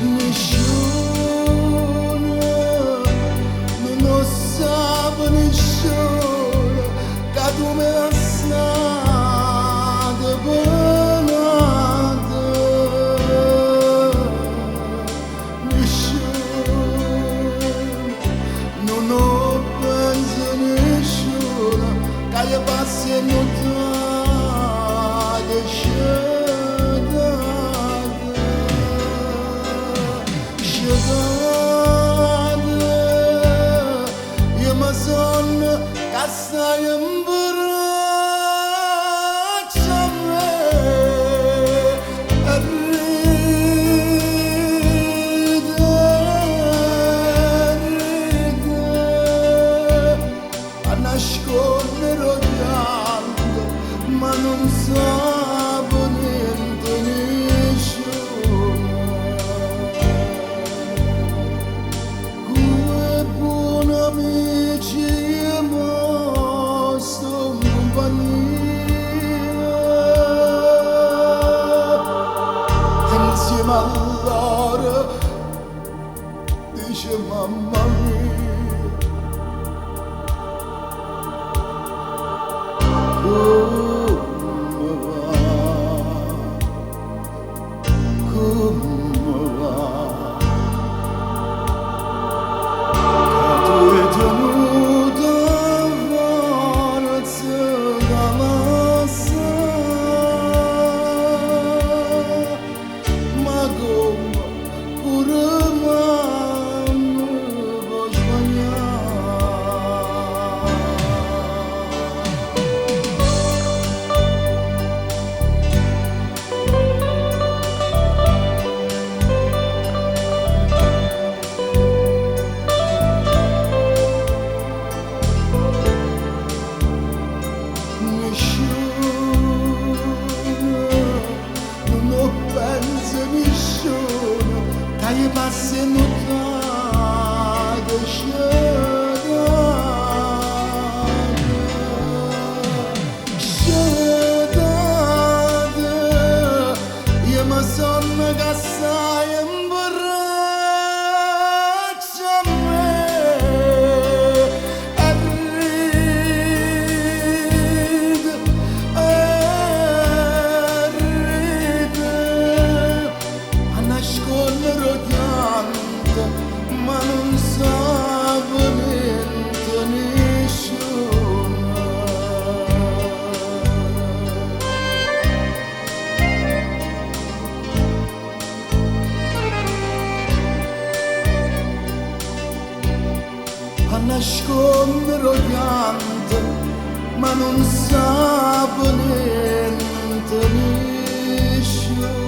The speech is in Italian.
nessuno non sa nessuno che tu mi lasciate penate nessuno non ho penso nessuno che io passi e non ti io mi sono cassato in braccio a me e ride a nascondere il pianto ma non sapevo niente nessuno. Amici io sto in compagnia e insieme a loro dice mamma mia come va io passi nutrate scetate io mi sono cassato in braccio a me e ride a nascondere ma non sapevo niente nessuno. A nascondere il pianto ma non sapevo niente nessuno.